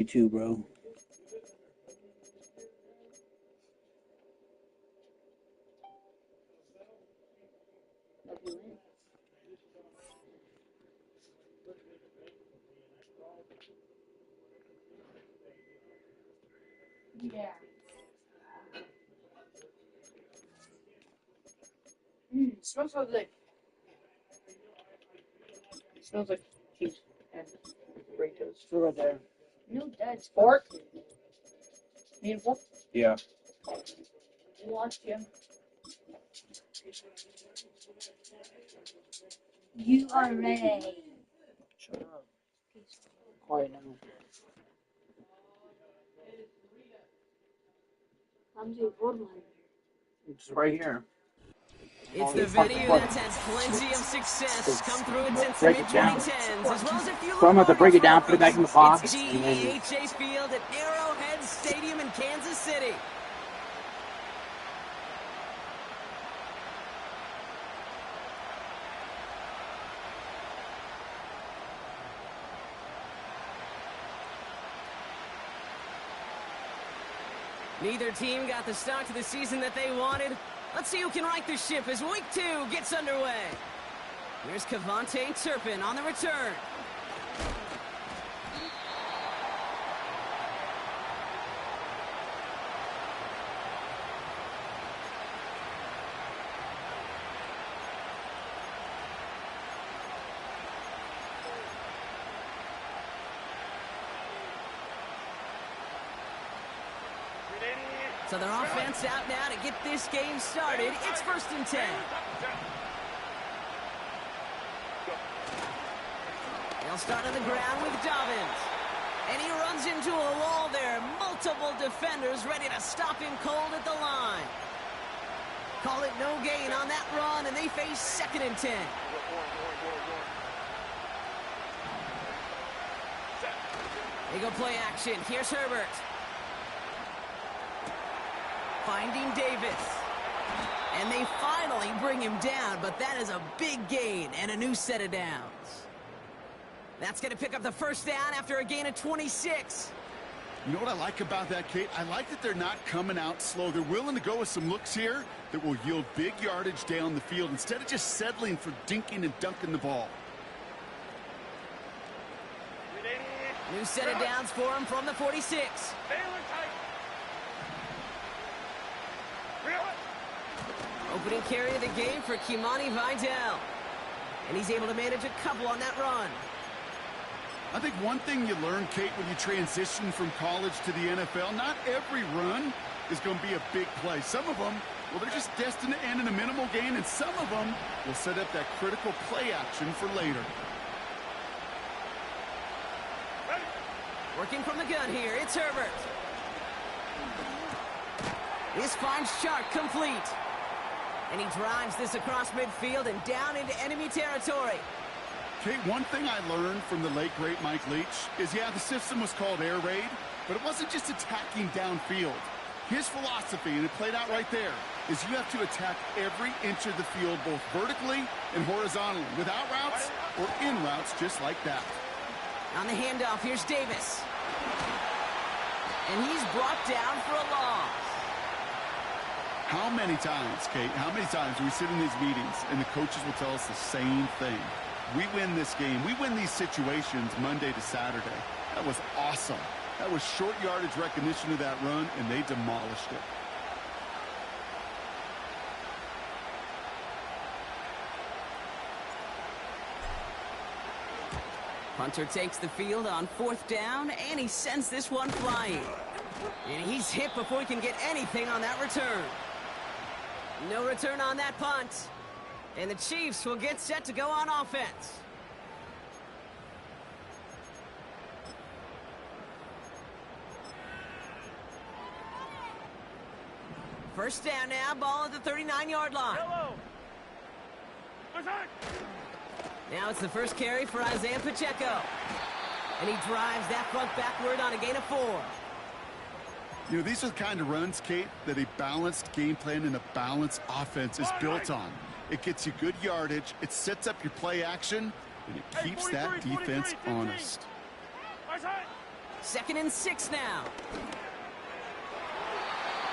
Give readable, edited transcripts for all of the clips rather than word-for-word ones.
You too, bro. Yeah. Smells so good. Smells like cheese and burritos. Still right there. No, that's pork. Need pork? Yeah. Want you. You are ready. Shut up. Quiet now. I'm doing one. It's right here. It's the venue that's had plenty of success come through it since the mid-2010s, as well as a few So I'm going to break it down, put it back in the box. It's GEHA Field at Arrowhead Stadium in Kansas City. Neither team got the start to the season that they wanted. Let's see who can right the ship as Week 2 gets underway. Here's KaVontae Turpin on the return. So their offense out now to get this game started. It's 1st and 10. They'll start on the ground with Dobbins. And he runs into a wall there. Multiple defenders ready to stop him cold at the line. Call it no gain on that run, and they face 2nd and 10. They go play action. Here's Herbert. Finding Davis. And they finally bring him down, but that is a big gain and a new set of downs. That's going to pick up the 1st down after a gain of 26. You know what I like about that, Kate? I like that they're not coming out slow. They're willing to go with some looks here that will yield big yardage down the field instead of just settling for dinking and dunking the ball. New set of downs for him from the 46. Opening carry of the game for Kimani Vidal. And he's able to manage a couple on that run. I think one thing you learn, Kate, when you transition from college to the NFL, not every run is going to be a big play. Some of them, well, they're just destined to end in a minimal gain, and some of them will set up that critical play action for later. Working from the gun here, it's Herbert. This finds Chark complete. And he drives this across midfield and down into enemy territory. Kate, one thing I learned from the late, great Mike Leach is, yeah, the system was called air raid, but it wasn't just attacking downfield. His philosophy, and it played out right there, is you have to attack every inch of the field, both vertically and horizontally, without routes or in routes just like that. On the handoff, here's Davis. And he's brought down for a loss. How many times, Kate, how many times do we sit in these meetings and the coaches will tell us the same thing? We win this game. We win these situations Monday to Saturday. That was awesome. That was short yardage recognition of that run, and they demolished it. Hunter takes the field on 4th down, and he sends this one flying. And he's hit before he can get anything on that return. No return on that punt. And the Chiefs will get set to go on offense. First down now, ball at the 39-yard line. Now it's the first carry for Isaiah Pacheco. And he drives that front backward on a gain of 4. You know, these are the kind of runs, Kate, that a balanced game plan and a balanced offense is built on. It gets you good yardage, it sets up your play action, and it keeps that defense honest. 2nd and 6 now.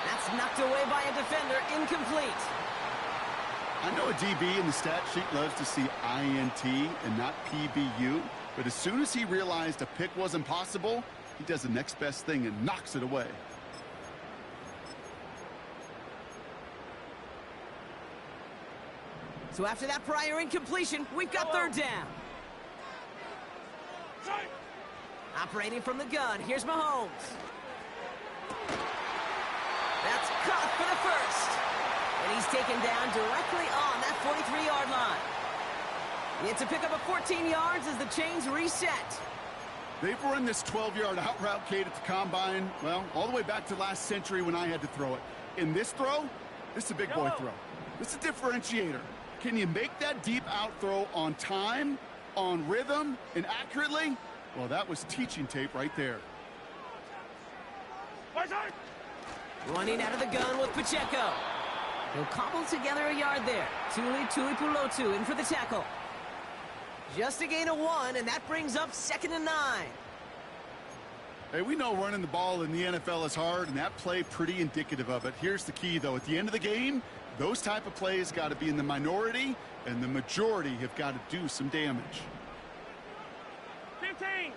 That's knocked away by a defender, incomplete. I know a DB in the stat sheet loves to see INT and not PBU, but as soon as he realized a pick wasn't possible, he does the next best thing and knocks it away. So after that prior incompletion, we've got 3rd down. Operating from the gun, here's Mahomes. That's caught for the first. And he's taken down directly on that 43-yard line. It's a pickup of 14 yards as the chains reset. They've run this 12-yard out route, Kate, at the combine, well, all the way back to last century when I had to throw it. In this throw, this is a big boy throw. This is a differentiator. Can you make that deep out throw on time, on rhythm, and accurately? Well, that was teaching tape right there. Running out of the gun with Pacheco. He'll cobble together a yard there. Tuli Tuipulotu in for the tackle. Just a gain of 1, and that brings up 2nd and 9. Hey, we know running the ball in the NFL is hard, and that play pretty indicative of it. Here's the key, though. At the end of the game, those type of plays got to be in the minority, and the majority have got to do some damage. 15.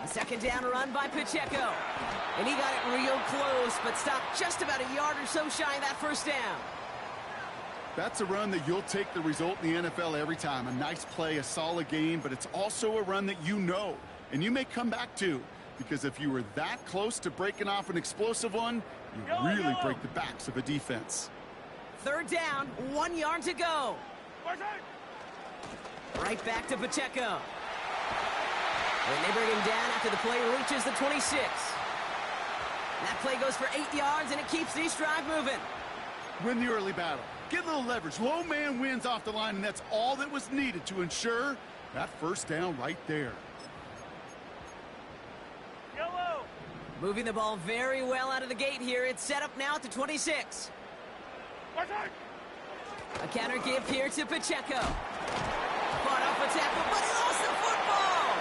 A 2nd down run by Pacheco. And he got it real close, but stopped just about a yard or so shy of that 1st down. That's a run that you'll take the result in the NFL every time. A nice play, a solid game, but it's also a run that you know, and you may come back to, because if you were that close to breaking off an explosive one, you really break the backs of a defense. 3rd down, 1 yard to go. Right back to Pacheco. And they bring him down after the play reaches the 26. That play goes for 8 yards, and it keeps the drive moving. Win the early battle. Get a little leverage. Low man wins off the line, and that's all that was needed to ensure that 1st down right there. Yellow. Moving the ball very well out of the gate here. It's set up now at the 26. A counter give here to Pacheco. Fought off a tackle, but he lost the football.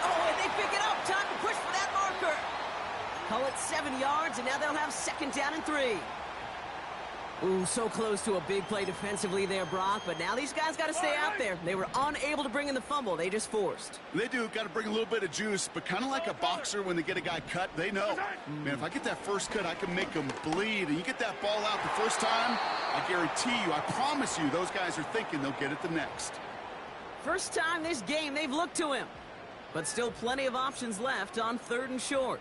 Oh, and they pick it up. Time to push for that marker. Call it 7 yards, and now they'll have 2nd down and 3. Ooh, so close to a big play defensively there, Brock, but now these guys got to stay out there. They were unable to bring in the fumble. They just forced. They do. Got to bring a little bit of juice, but kind of like a boxer when they get a guy cut, they know. Man, if I get that first cut, I can make him bleed. And you get that ball out the first time, I guarantee you, I promise you, those guys are thinking they'll get it the next. First time this game they've looked to him, but still plenty of options left on 3rd and short.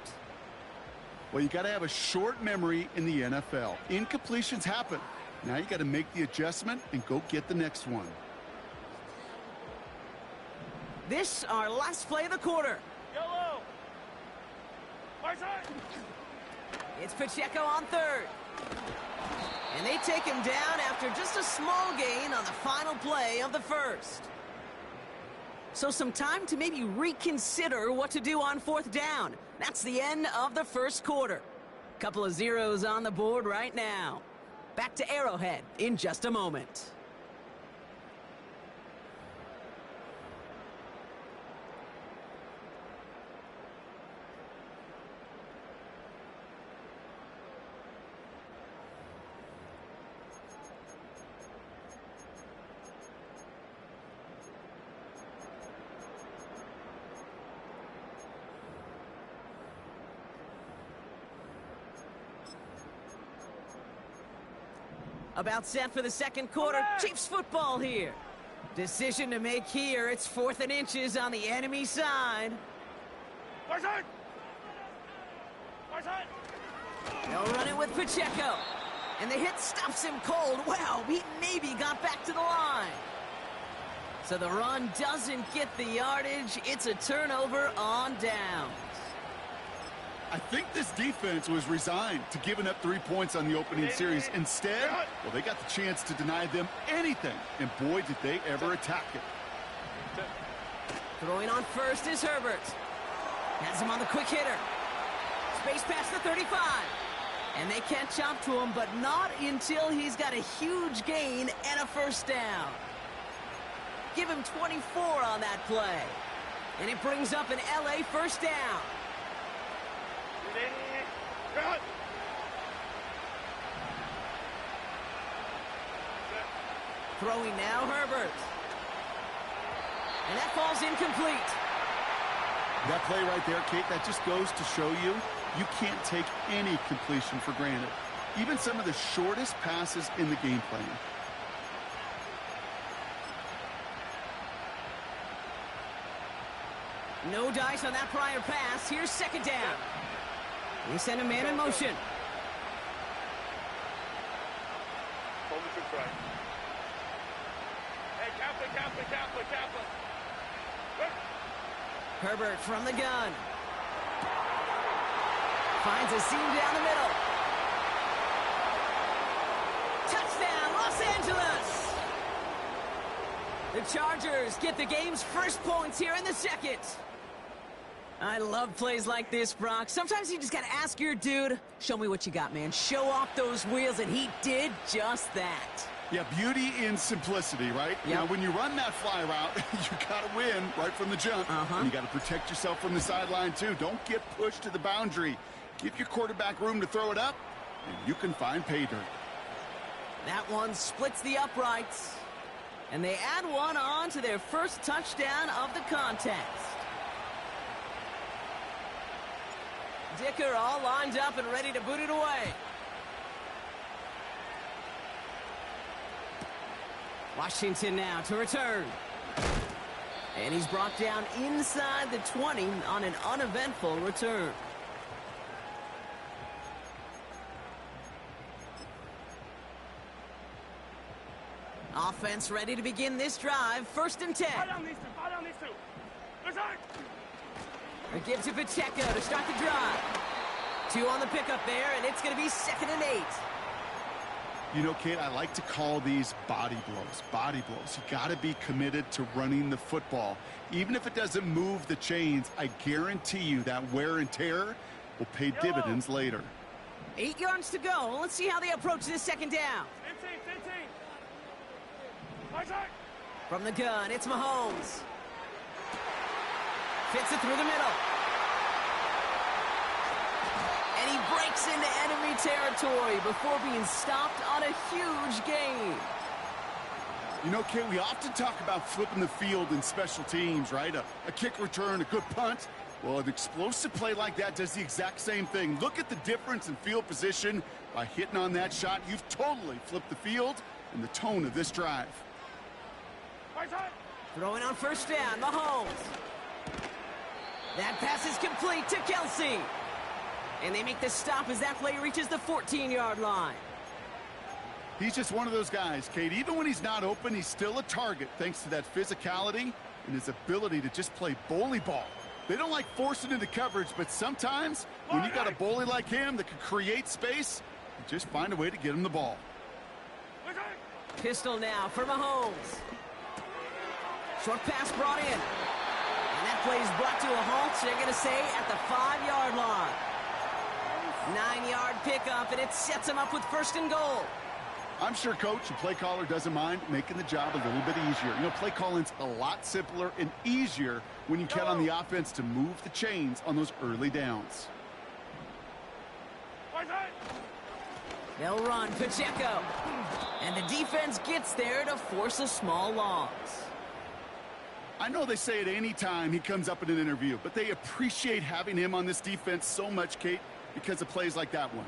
Well, you got to have a short memory in the NFL. Incompletions happen. Now you got to make the adjustment and go get the next one. This our last play of the quarter. Yellow. It's Pacheco on 3rd. And they take him down after just a small gain on the final play of the 1st. So some time to maybe reconsider what to do on 4th down. That's the end of the 1st quarter. Couple of zeros on the board right now. Back to Arrowhead in just a moment. About set for the 2nd quarter. Chiefs football here. Decision to make here. It's 4th and inches on the enemy side. They'll run it with Pacheco. And the hit stops him cold. Wow, he maybe got back to the line. So the run doesn't get the yardage. It's a turnover on downs. I think this defense was resigned to giving up 3 points on the opening series. Instead, well, they got the chance to deny them anything. And boy, did they ever attack it. Throwing on first is Herbert. Has him on the quick hitter. Space past the 35. And they catch up to him, but not until he's got a huge gain and a 1st down. Give him 24 on that play. And it brings up an LA first down. Throwing now, Herbert. And that falls incomplete. That play right there, Kate, that just goes to show you can't take any completion for granted. Even some of the shortest passes in the game plan. No dice on that prior pass. Here's second down. They send a man in motion. Herbert from the gun. Finds a seam down the middle. Touchdown, Los Angeles! The Chargers get the game's first points here in the second. I love plays like this, Brock. Sometimes you just got to ask your dude, show me what you got, man. Show off those wheels, and he did just that. Yeah, beauty in simplicity, right? Yep. Now, when you run that fly route, you got to win right from the jump. And you got to protect yourself from the sideline, too. Don't get pushed to the boundary. Give your quarterback room to throw it up, and you can find pay dirt. That one splits the uprights. And they add one on to their first touchdown of the contest. Dicker all lined up and ready to boot it away. Washington now to return. And he's brought down inside the 20 on an uneventful return. Offense ready to begin this drive. 1st and 10. It gives to Pacheco to start the drive. 2 on the pickup there, and it's going to be 2nd and 8. You know, Kate, I like to call these body blows. Body blows. You got to be committed to running the football. Even if it doesn't move the chains, I guarantee you that wear and tear will pay dividends later. 8 yards to go. Let's see how they approach this second down. From the gun, it's Mahomes. Fits it through the middle. And he breaks into enemy territory before being stopped on a huge gain. You know, Kate, we often talk about flipping the field in special teams, right? A kick return, a good punt. Well, an explosive play like that does the exact same thing. Look at the difference in field position. By hitting on that shot, you've totally flipped the field and the tone of this drive. Throwing on 1st down, Mahomes. That pass is complete to Kelsey. And they make the stop as that play reaches the 14-yard line. He's just one of those guys, Kate. Even when he's not open, he's still a target thanks to that physicality and his ability to just play bully ball. They don't like forcing into coverage, but sometimes when you got a bully like him that can create space, you just find a way to get him the ball. Pistol now for Mahomes. Short pass brought in. And that play is brought to a halt, they're going to say, at the 5-yard line. 9-yard pickup, and it sets him up with 1st and goal. I'm sure coach and play caller doesn't mind making the job a little bit easier. You know, play calling's a lot simpler and easier when you count on the offense to move the chains on those early downs. They'll run Pacheco. And the defense gets there to force a small loss. I know they say it any time he comes up in an interview, but they appreciate having him on this defense so much, Kate, because of plays like that one.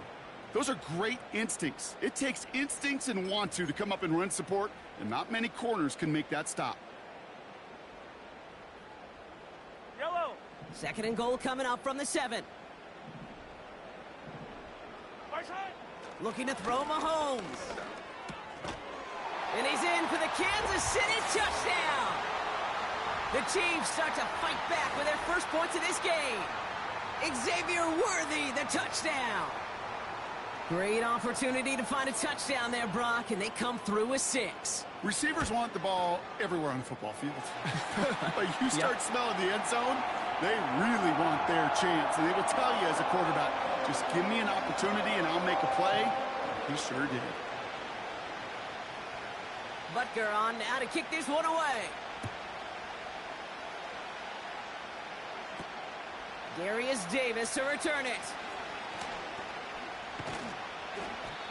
Those are great instincts. It takes instincts and want to come up and run support, and not many corners can make that stop. 2nd and goal coming up from the 7. Looking to throw Mahomes. And he's in for the Kansas City touchdown. The Chiefs start to fight back with their first points of this game. Xavier Worthy, the touchdown. Great opportunity to find a touchdown there, Brock, and they come through with 6. Receivers want the ball everywhere on the football field. But you start smelling the end zone, they really want their chance. And they will tell you as a quarterback, just give me an opportunity and I'll make a play. He sure did. Butker on now to kick this one away. Darius Davis to return it.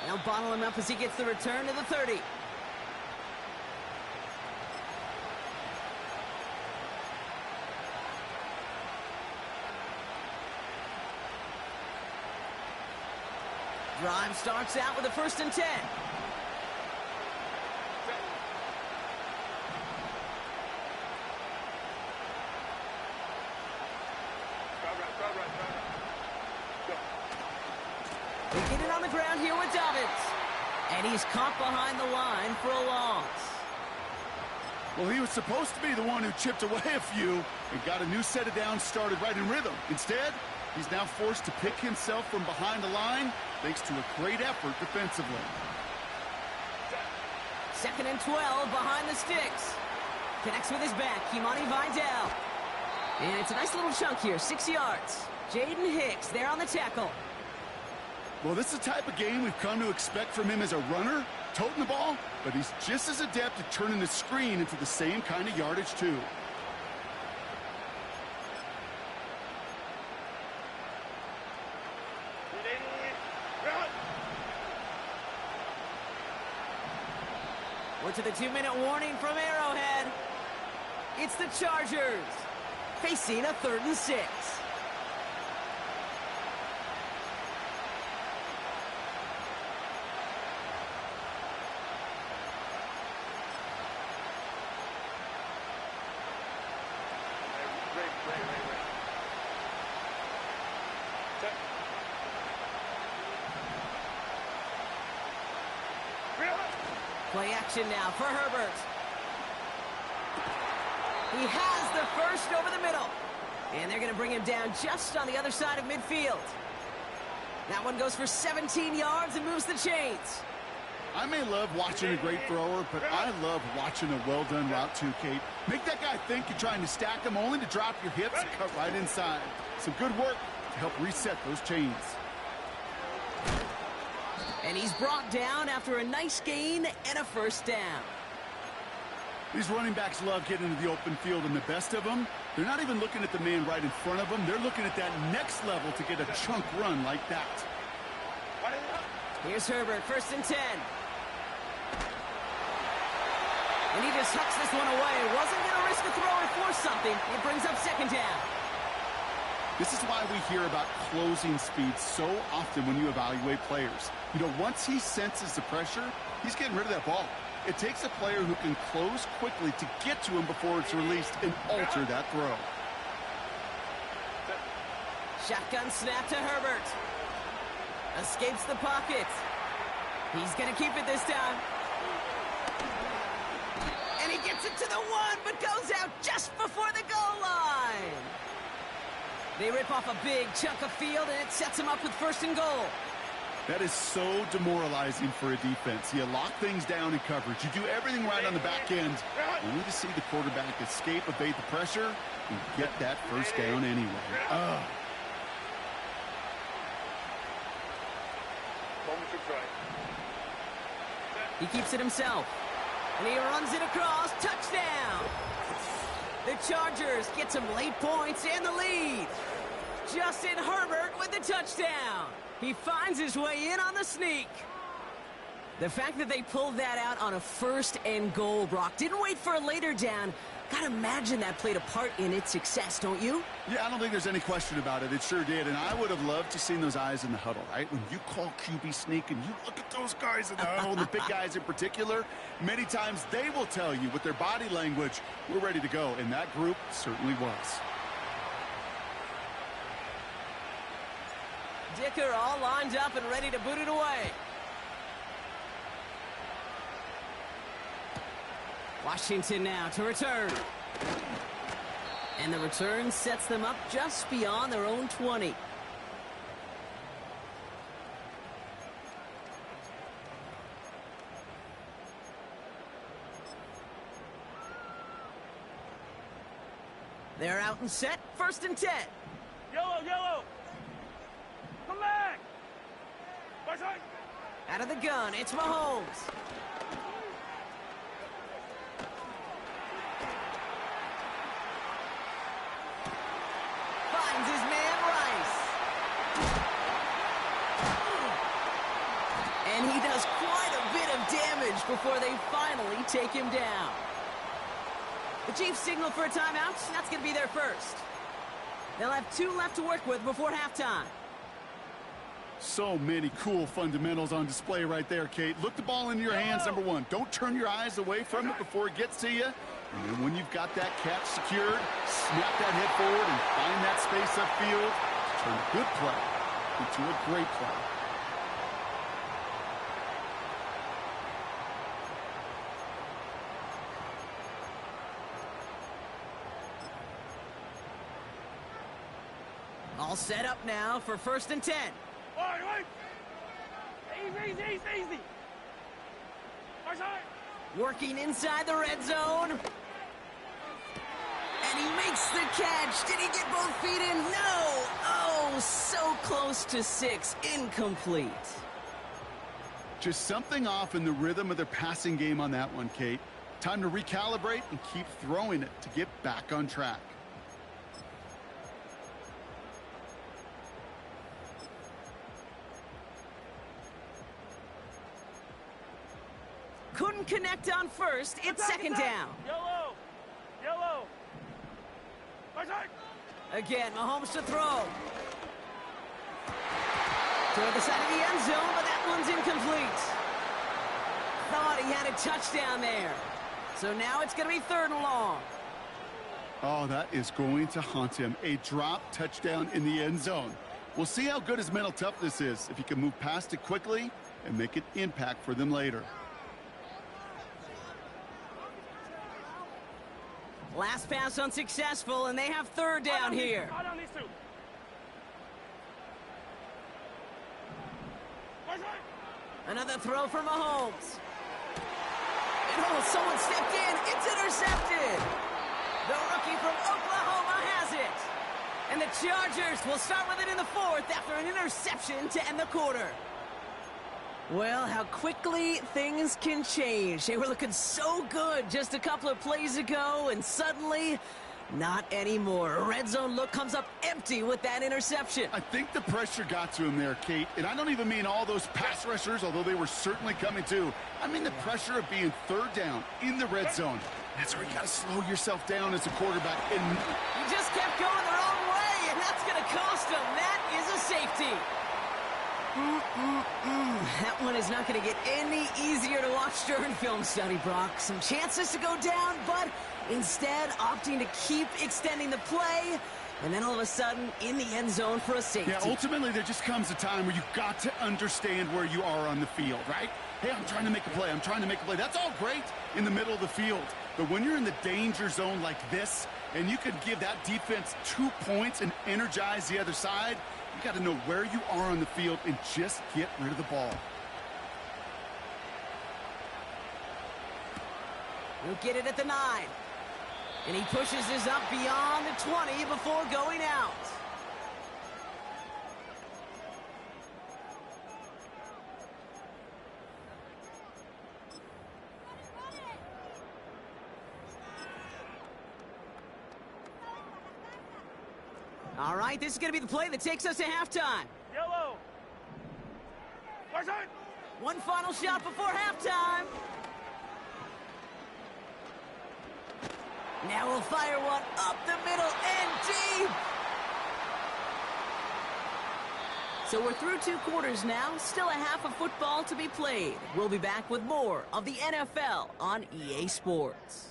They'll bottle him up as he gets the return to the 30. Drive starts out with a 1st and 10. They get it on the ground here with Dobbins. And he's caught behind the line for a loss. Well, he was supposed to be the one who chipped away a few and got a new set of downs started right in rhythm. Instead, he's now forced to pick himself from behind the line thanks to a great effort defensively. 2nd and 12 behind the sticks. Connects with his back, Kimani Vidal. And it's a nice little chunk here, 6 yards. Jaden Hicks there on the tackle. Well, this is the type of game we've come to expect from him as a runner, toting the ball, but he's just as adept at turning the screen into the same kind of yardage, too. We're to the 2-minute warning from Arrowhead. It's the Chargers, facing a 3rd and 6. Play action now for Herbert. He has the first over the middle. And they're going to bring him down just on the other side of midfield. That one goes for 17 yards and moves the chains. I may love watching a great thrower, but I love watching a well-done route too, Kate. Make that guy think you're trying to stack him only to drop your hips and cut right inside. Some good work to help reset those chains. And he's brought down after a nice gain and a 1st down. These running backs love getting into the open field, and the best of them, they're not even looking at the man right in front of them. They're looking at that next level to get a chunk run like that. Here's Herbert, 1st and 10. And he just hucks this one away. Wasn't going to risk a throw or force something. It brings up 2nd down. This is why we hear about closing speed so often when you evaluate players. You know, once he senses the pressure, he's getting rid of that ball. It takes a player who can close quickly to get to him before it's released and alter that throw. Shotgun snap to Herbert. Escapes the pocket. He's going to keep it this time. And he gets it to the 1, but goes out just before the goal line. They rip off a big chunk of field, and it sets them up with 1st and goal. That is so demoralizing for a defense. You lock things down in coverage. You do everything right on the back end, only to see the quarterback escape, evade the pressure, and get that 1st down anyway. He keeps it himself. And he runs it across. Touchdown! The Chargers get some late points and the lead. Justin Herbert with the touchdown. He finds his way in on the sneak. The fact that they pulled that out on a 1st and goal, Brock, didn't wait for a later down. Gotta imagine that played a part in its success, don't you? Yeah, I don't think there's any question about it. It sure did, and I would have loved to seen those eyes in the huddle, right? When you call QB sneak and you look at those guys in the huddle, and the big guys in particular, many times they will tell you with their body language, we're ready to go, and that group certainly was. Dicker all lined up and ready to boot it away. Washington now to return. And the return sets them up just beyond their own 20. They're out and set, 1st and 10. Yellow! Come back! Out of the gun, it's Mahomes. Finds his man damage before they finally take him down. The Chiefs signal for a timeout. That's going to be their first. They'll have 2 left to work with before halftime. So many cool fundamentals on display right there, Kate. Look the ball into your hands, number one. Don't turn your eyes away from it before it gets to you. And then when you've got that catch secured, snap that head forward and find that space upfield to turn a good play into a great play. All set up now for 1st and 10. Wait. Easy. Working inside the red zone. And he makes the catch. Did he get both feet in? No. Oh, so close to 6. Incomplete. Just something off in the rhythm of their passing game on that one, Kate. Time to recalibrate and keep throwing it to get back on track. Couldn't connect on first. It's 2nd down. Yellow. Again, Mahomes to throw. Toward the side of the end zone, but that one's incomplete. Thought he had a touchdown there. So now it's going to be 3rd and long. Oh, that is going to haunt him. A drop touchdown in the end zone. We'll see how good his mental toughness is if he can move past it quickly and make an impact for them later. Last pass unsuccessful, and they have 3rd down here. Another throw for Mahomes. And oh, someone stepped in. It's intercepted. The rookie from Oklahoma has it. And the Chargers will start with it in the 4th after an interception to end the quarter. Well, how quickly things can change. They were looking so good just a couple of plays ago, and suddenly, not anymore. A red zone look comes up empty with that interception. I think the pressure got to him there, Kate. And I don't even mean all those pass rushers, although they were certainly coming too. I mean the pressure of being 3rd down in the red zone. That's where you got to slow yourself down as a quarterback. And he just kept going the wrong way, and that's going to cost him. That is a safety. That one is not going to get any easier to watch during film study, Brock. Some chances to go down, but instead opting to keep extending the play, and then all of a sudden in the end zone for a safety. yeah, ultimately there just comes a time where you've got to understand where you are on the field, right? Hey, I'm trying to make a play. That's all great in the middle of the field. But when you're in the danger zone like this, and you can give that defense 2 points and energize the other side, you got to know where you are on the field and just get rid of the ball. He'll get it at the 9. And he pushes this up beyond the 20 before going out. All right, this is going to be the play that takes us to halftime. Yellow. One final shot before halftime. Now we'll fire one up the middle and deep. So we're through 2 quarters now. Still a half of football to be played. We'll be back with more of the NFL on EA Sports.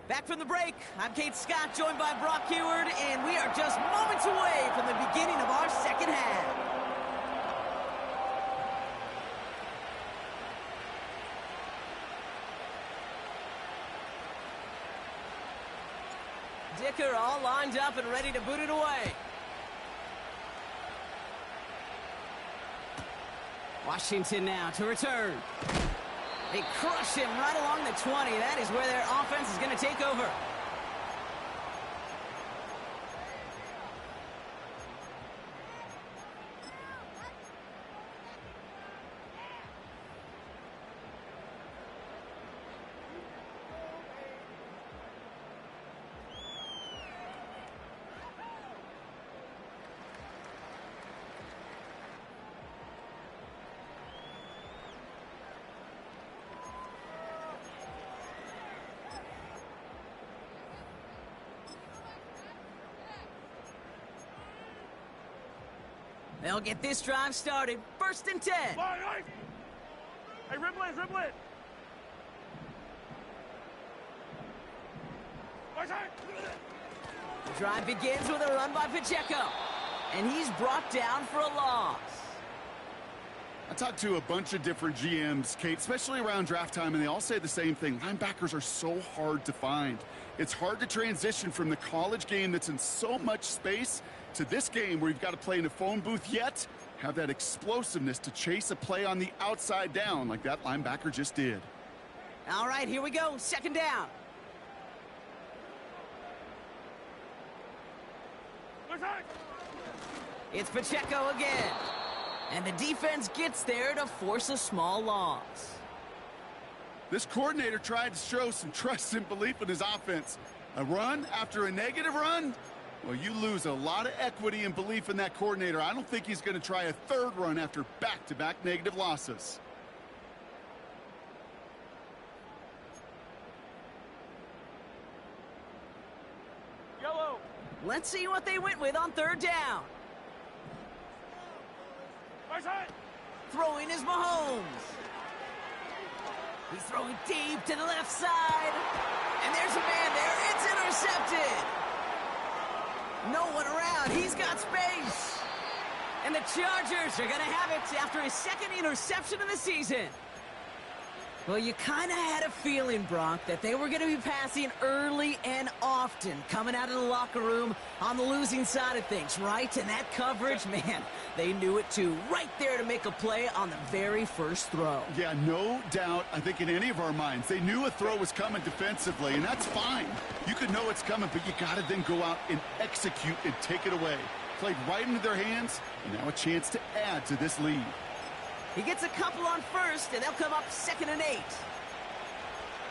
Back from the break, I'm Kate Scott, joined by Brock Heward, and we are just moments away from the beginning of our second half. Dicker all lined up and ready to boot it away. Washington now to return. They crush him right along the 20. That is where their offense is going to take over. They'll get this drive started. 1st and 10. Line, right. Hey, dribble it, dribble it. Right side. The drive begins with a run by Pacheco. And he's brought down for a loss. I talked to a bunch of different GMs, Kate, especially around draft time, and they all say the same thing. Linebackers are so hard to find. It's hard to transition from the college game that's in so much space to this game where you've got to play in a phone booth, yet have that explosiveness to chase a play on the outside down like that linebacker just did. All right, here we go. 2nd down. Right side. It's Pacheco again. And the defense gets there to force a small loss. This coordinator tried to show some trust and belief in his offense. A run after a negative run? Well, you lose a lot of equity and belief in that coordinator. I don't think he's going to try a 3rd run after back-to-back negative losses. Yellow. Let's see what they went with on 3rd down. Right side. Throwing is Mahomes. He's throwing deep to the left side. And there's a man there. It's intercepted. No one around. He's got space. And the Chargers are going to have it after his 2nd interception of the season. Well, you kind of had a feeling, Brock, that they were going to be passing early and often coming out of the locker room on the losing side of things, right? And that coverage, man, they knew it too. Right there to make a play on the very first throw. Yeah, no doubt, I think in any of our minds, they knew a throw was coming defensively, and that's fine. You could know it's coming, but you got to then go out and execute and take it away. Played right into their hands, and now a chance to add to this lead. He gets a couple on 1st, and they'll come up 2nd and 8.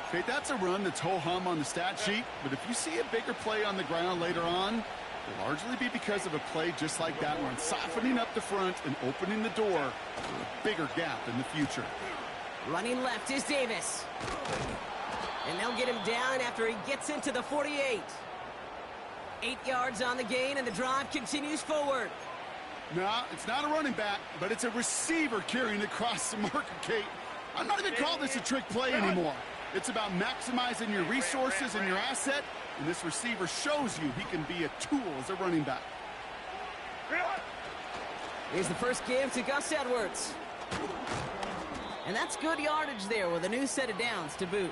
Okay, that's a run that's ho-hum on the stat sheet, but if you see a bigger play on the ground later on, it'll largely be because of a play just like that one, softening up the front and opening the door for a bigger gap in the future. Running left is Davis. And they'll get him down after he gets into the 48. 8 yards on the gain, and the drive continues forward. No, it's not a running back, but it's a receiver carrying across the marker, Kate. I'm not even calling this a trick play anymore. It's about maximizing your resources and your asset, and this receiver shows you he can be a tool as a running back. Here's the first give to Gus Edwards. And that's good yardage there with a new set of downs to boot.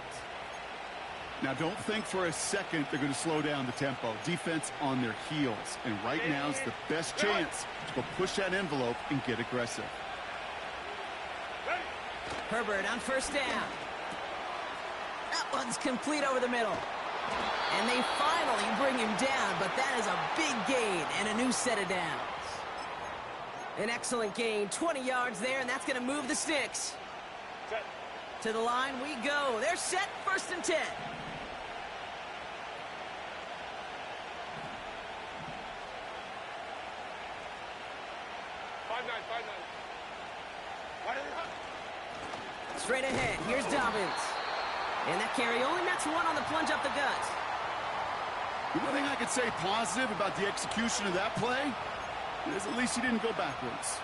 Now, don't think for a second they're going to slow down the tempo. Defense on their heels. And right now is the best chance to go push that envelope and get aggressive. Herbert on 1st down. That one's complete over the middle. And they finally bring him down, but that is a big gain and a new set of downs. An excellent gain, 20 yards there, and that's going to move the sticks. To the line we go. They're set, 1st and 10. Straight ahead, here's Dobbins. And that carry only nets 1 on the plunge up the gut. The one thing I could say positive about the execution of that play is at least he didn't go backwards.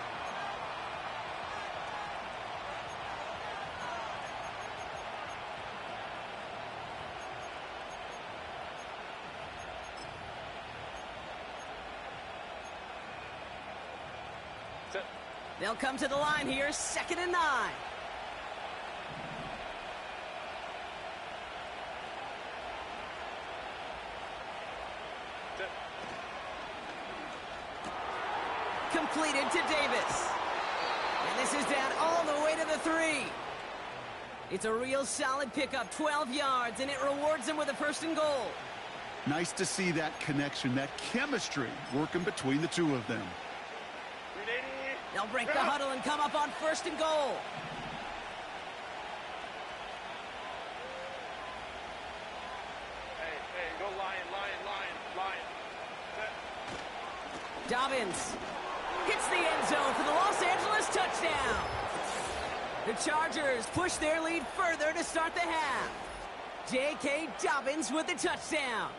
They'll come to the line here, 2nd and 9. Completed to Davis. And this is down all the way to the 3. It's a real solid pickup, 12 yards, and it rewards him with a 1st and goal. Nice to see that connection, that chemistry working between the two of them. They'll break the huddle and come up on 1st and goal. Hey, go lion. Dobbins hits the end zone for the Los Angeles touchdown. The Chargers push their lead further to start the half. J.K. Dobbins with the touchdown.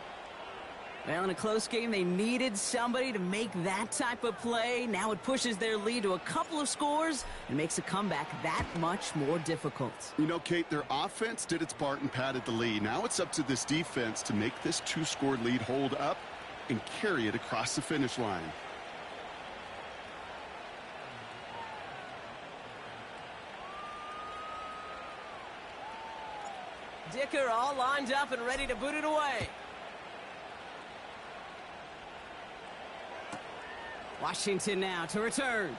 Well, in a close game, they needed somebody to make that type of play. Now it pushes their lead to a couple of scores and makes a comeback that much more difficult. You know, Kate, their offense did its part and padded the lead. Now it's up to this defense to make this 2-score lead hold up and carry it across the finish line. Dicker all lined up and ready to boot it away. Washington now to return.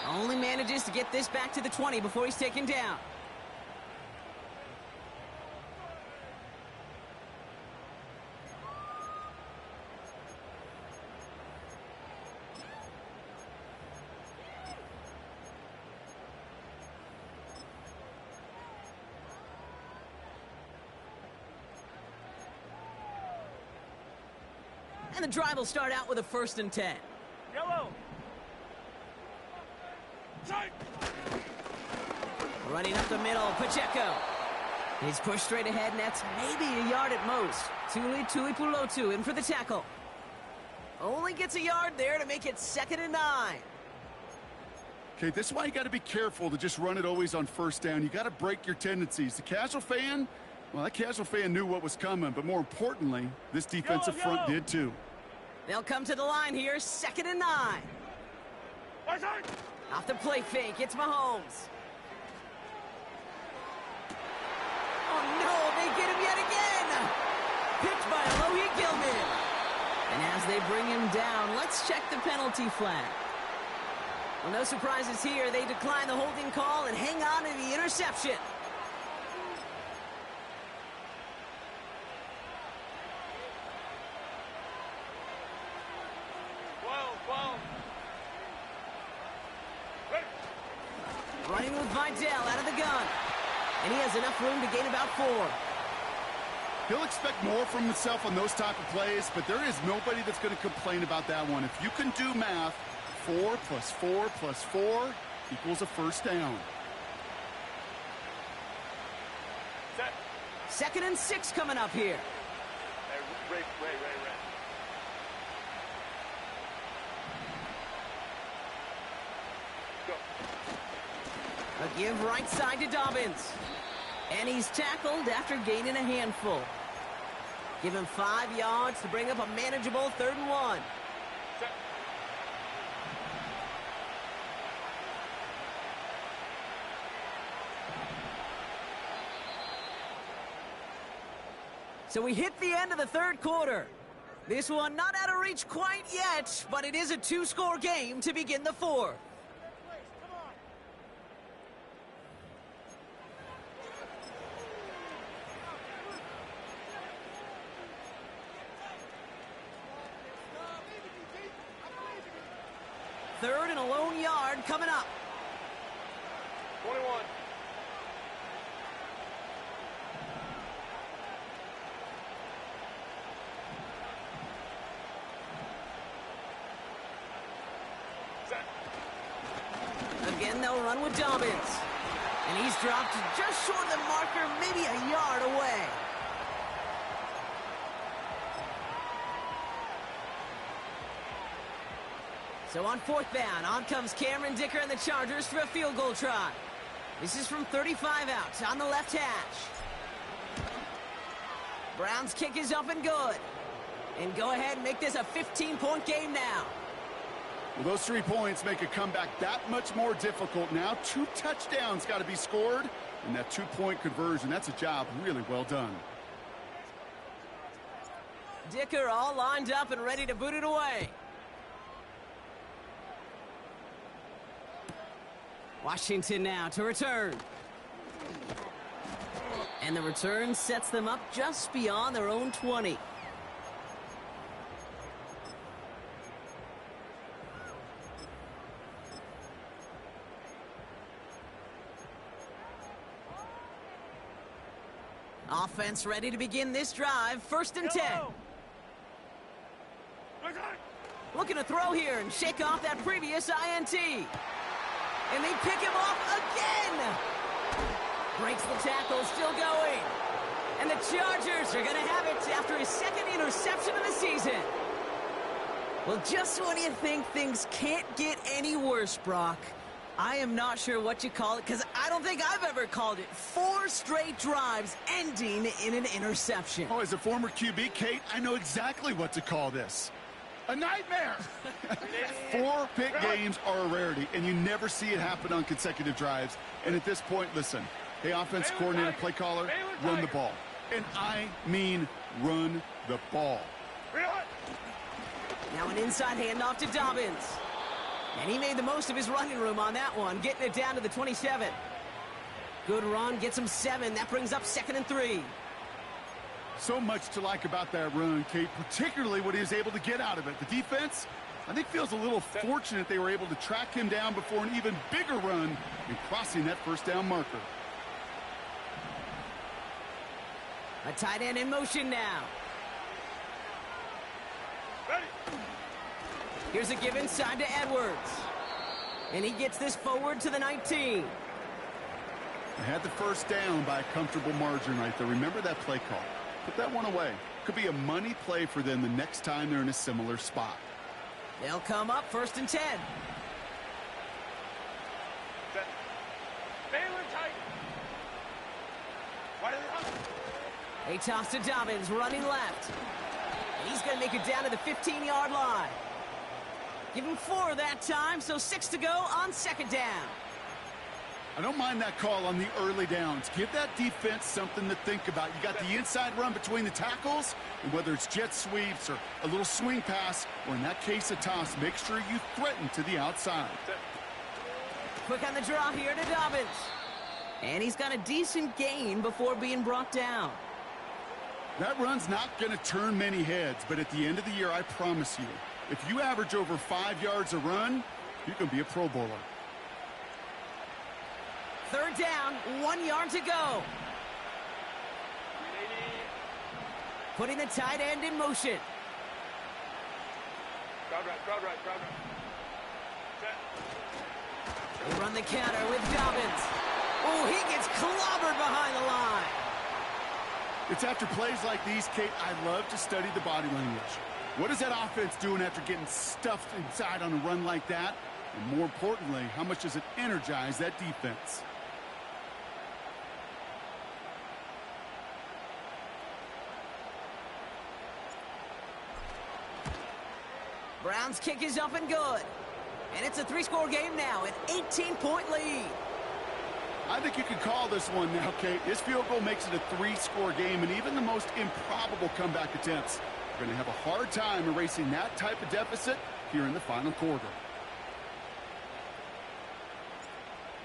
Only manages to get this back to the 20 before he's taken down. And the drive will start out with a 1st and 10. Yellow. Strike. Running up the middle, Pacheco. He's pushed straight ahead, and that's maybe a yard at most. Tuipulotu in for the tackle. Only gets a yard there to make it 2nd and 9. Okay, this is why you got to be careful to just run it always on 1st down. You got to break your tendencies. The casual fan, well, that casual fan knew what was coming, but more importantly, this defensive front did too. They'll come to the line here, 2nd and 9. Right side. Off the play fake, it's Mahomes. Oh no, they get him yet again! Picked by Alohi Gilman. And as they bring him down, let's check the penalty flag. Well, no surprises here. They decline the holding call and hang on to the interception. Running with Vidal out of the gun. And he has enough room to gain about 4. He'll expect more from himself on those type of plays, but there is nobody that's going to complain about that one. If you can do math, 4 plus 4 plus 4 equals a 1st down. Set. 2nd and 6 coming up here. Hey, Ray. Go. A give right side to Dobbins. And he's tackled after gaining a handful. Give him 5 yards to bring up a manageable 3rd and 1. Set. So we hit the end of the 3rd quarter. This one not out of reach quite yet, but it is a 2-score game to begin the 4th. Third and a lone yard coming up. 21. Set. Again, they'll run with Dobbins. And he's dropped just short of the marker, maybe a yard away. So on 4th down, on comes Cameron Dicker and the Chargers for a field goal try. This is from 35 out on the left hash. Browns kick is up and good. And go ahead and make this a 15-point game now. Well, those 3 points make a comeback that much more difficult now. 2 touchdowns got to be scored, and that 2-point conversion, that's a job really well done. Dicker all lined up and ready to boot it away. Washington now to return. And the return sets them up just beyond their own 20. Offense ready to begin this drive. 1st and 10. Yellow. Right side. Looking to throw here and shake off that previous INT. And they pick him off again. Breaks the tackle, still going. And the Chargers are going to have it after his second interception of the season. Well, just when you think things can't get any worse, Brock, I am not sure what you call it, because I don't think I've ever called it 4 straight drives ending in an interception. Oh, as a former QB, Kate, I know exactly what to call this. A nightmare! 4 pick games are a rarity, and you never see it happen on consecutive drives. And at this point, listen, hey, offense coordinator, play caller, run the ball. And I mean run the ball. Now an inside handoff to Dobbins. And he made the most of his running room on that one, getting it down to the 27. Good run, gets him 7. That brings up 2nd and 3. So much to like about that run, Kate, particularly what he was able to get out of it. The defense, I think, feels a little fortunate they were able to track him down before an even bigger run and crossing that first down marker. A tight end in motion now. Ready. Here's a give inside to Edwards. And he gets this forward to the 19. They had the first down by a comfortable margin right there. Remember that play call. Put that one away. Could be a money play for them the next time they're in a similar spot. They'll come up 1st and 10. Set. Baylor tight. Wide of the hunt. A toss to Dobbins, running left. And he's going to make it down to the 15-yard line. Give him 4 that time, so 6 to go on 2nd down. I don't mind that call on the early downs. Give that defense something to think about. You got the inside run between the tackles, and whether it's jet sweeps or a little swing pass, or in that case a toss, make sure you threaten to the outside. Quick on the draw here to Dobbins. And he's got a decent gain before being brought down. That run's not going to turn many heads, but at the end of the year, I promise you, if you average over 5 yards a run, you can be a Pro Bowler. 3rd down, 1 yard to go. Putting the tight end in motion. Crowd right, crowd right, crowd right. Set. They run the counter with Dobbins. Oh, he gets clobbered behind the line. It's after plays like these, Kate, I love to study the body language. What is that offense doing after getting stuffed inside on a run like that? And more importantly, how much does it energize that defense? Brown's kick is up and good. And it's a 3-score game now, an 18-point lead. I think you can call this one now, Kate. This field goal makes it a 3-score game, and even the most improbable comeback attempts are going to have a hard time erasing that type of deficit here in the final quarter.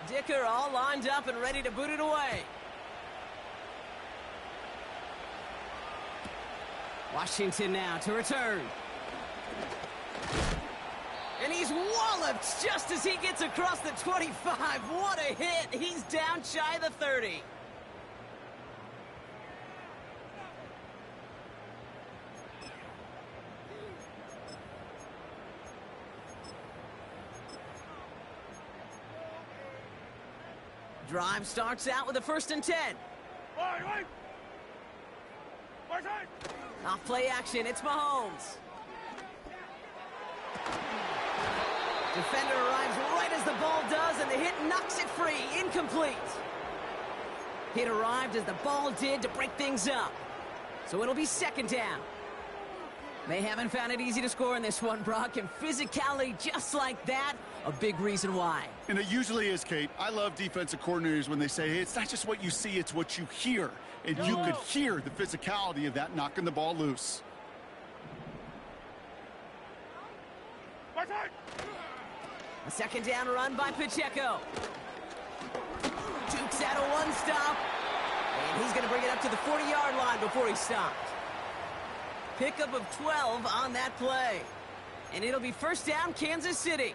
Dicker all lined up and ready to boot it away. Washington now to return. And he's walloped just as he gets across the 25. What a hit. He's down shy of the 30. Drive starts out with a 1st and 10. Wide. Wide side. Off play action, it's Mahomes. Defender arrives right as the ball does, and the hit knocks it free. Incomplete. Hit arrived as the ball did to break things up. So it'll be 2nd down. They haven't found it easy to score in this one, Brock, and physicality just like that, a big reason why. And it usually is, Kate. I love defensive coordinators when they say, hey, it's not just what you see, it's what you hear. And you could hear the physicality of that knocking the ball loose. Wide side. A 2nd down run by Pacheco. Dukes out a 1-stop. And he's going to bring it up to the 40-yard line before he stopped. Pickup of 12 on that play. And it'll be 1st down, Kansas City.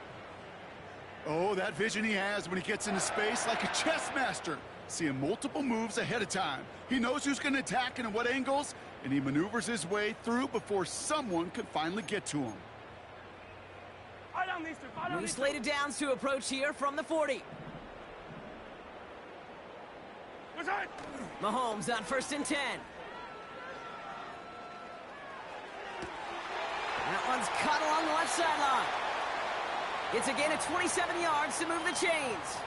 Oh, that vision he has when he gets into space like a chess master. Seeing multiple moves ahead of time. He knows who's going to attack and at what angles, and he maneuvers his way through before someone can finally get to him. New slated downs to approach here from the 40. Outside! Mahomes on 1st and 10. That one's cut along the left sideline. It's a gain of 27 yards to move the chains.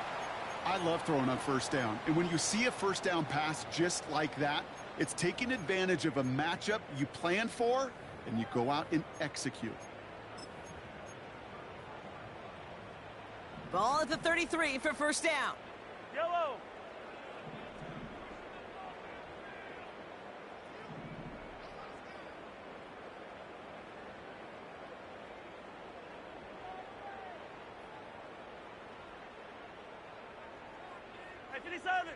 I love throwing on 1st down. And when you see a 1st down pass just like that, it's taking advantage of a matchup you plan for, and you go out and execute. Ball at the 33 for 1st down. Yellow! Hey, 57!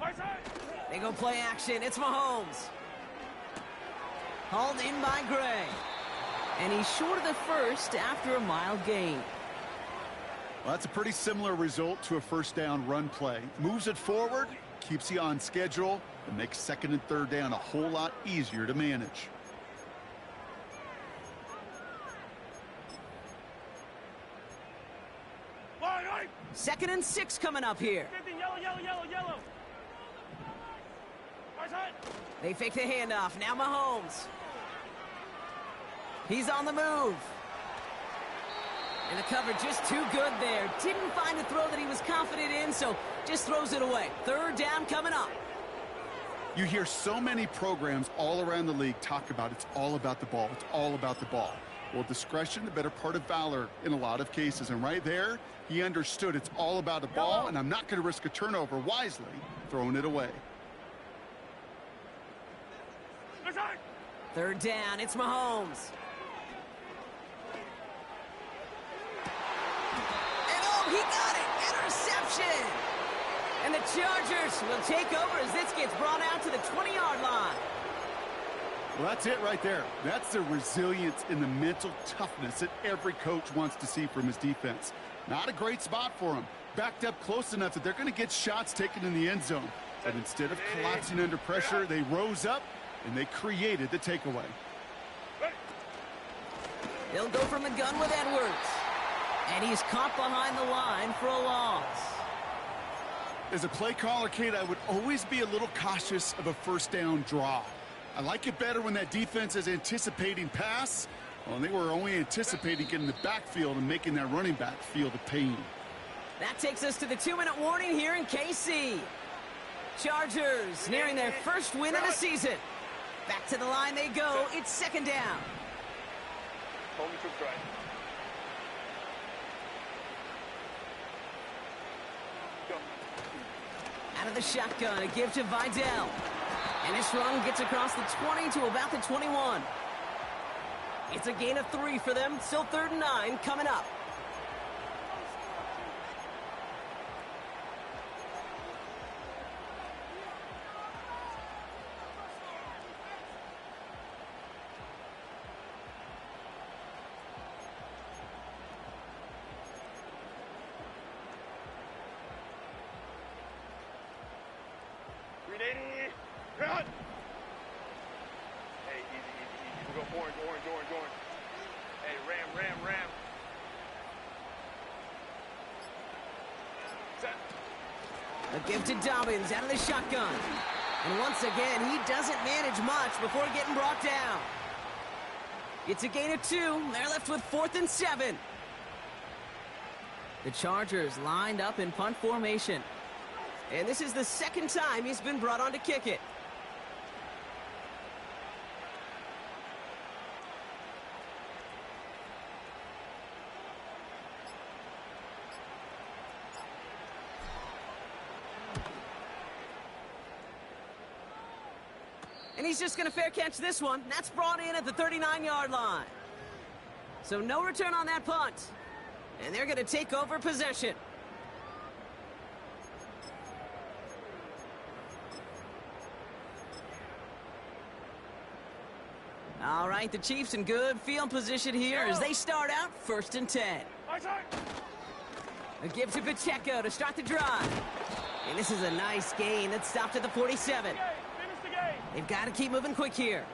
Right side! They go play action. It's Mahomes. Hauled in by Gray. And he's short of the 1st after a mild gain. Well, that's a pretty similar result to a 1st down run play. Moves it forward, keeps you on schedule, and makes 2nd and 3rd down a whole lot easier to manage. Line, right! 2nd and 6 coming up here. 50, yellow, yellow, yellow, yellow! Right side! They fake the handoff. Now Mahomes. He's on the move. And the cover just too good there. Didn't find a throw that he was confident in, so just throws it away. 3rd down coming up. You hear so many programs all around the league talk about it's all about the ball. It's all about the ball. Well, discretion, the better part of valor in a lot of cases. And right there, he understood it's all about the ball, and I'm not going to risk a turnover wisely, throwing it away. Right side! 3rd down, it's Mahomes. And oh, he got it! Interception! And the Chargers will take over as this gets brought out to the 20-yard line. Well, that's it right there. That's the resilience and the mental toughness that every coach wants to see from his defense. Not a great spot for him. Backed up close enough that they're going to get shots taken in the end zone. But instead of collapsing under pressure, they rose up and they created the takeaway. They'll go from the gun with Edwards. And he's caught behind the line for a loss. As a play caller, Kate, I would always be a little cautious of a 1st down draw. I like it better when that defense is anticipating pass. Well, they were only anticipating getting the backfield and making that running back feel the pain. That takes us to the 2-minute warning here in KC. Chargers nearing their 1st win of the season. Back to the line they go. It's 2nd down. Hold the troops right. Go. Out of the shotgun, a give to Vidal. And this run gets across the 20 to about the 21. It's a gain of 3 for them. Still 3rd and 9 coming up. Cut! Hey, easy, easy, easy. We'll go orange, orange, orange, orange. Hey, ram, ram, ram. Set. A give to Dobbins out of the shotgun. And once again, he doesn't manage much before getting brought down. It's a gain of 2. They're left with 4th and 7. The Chargers lined up in punt formation. And this is the 2nd time he's been brought on to kick it. And he's just going to fair catch this one. That's brought in at the 39-yard line. So no return on that punt. And they're going to take over possession. All right, the Chiefs in good field position here as they start out 1st and 10. Right side! A give to Pacheco to start the drive. And this is a nice gain that stopped at the 47. Finish the game! They've got to keep moving quick here.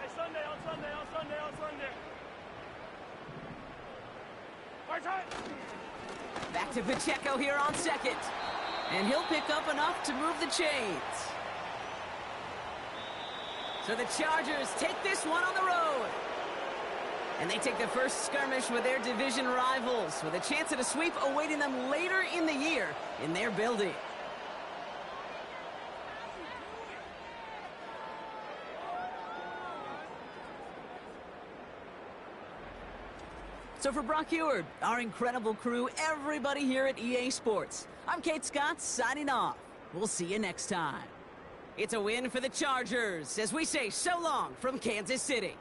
Hey, Sunday, on Sunday, on Sunday, on Sunday. Right side! Back to Pacheco here on 2nd. And he'll pick up enough to move the chains. So the Chargers take this one on the road. And they take the first skirmish with their division rivals, with a chance at a sweep awaiting them later in the year in their building. So for Brock Heward, our incredible crew, everybody here at EA Sports, I'm Kate Scott signing off. We'll see you next time. It's a win for the Chargers as we say so long from Kansas City.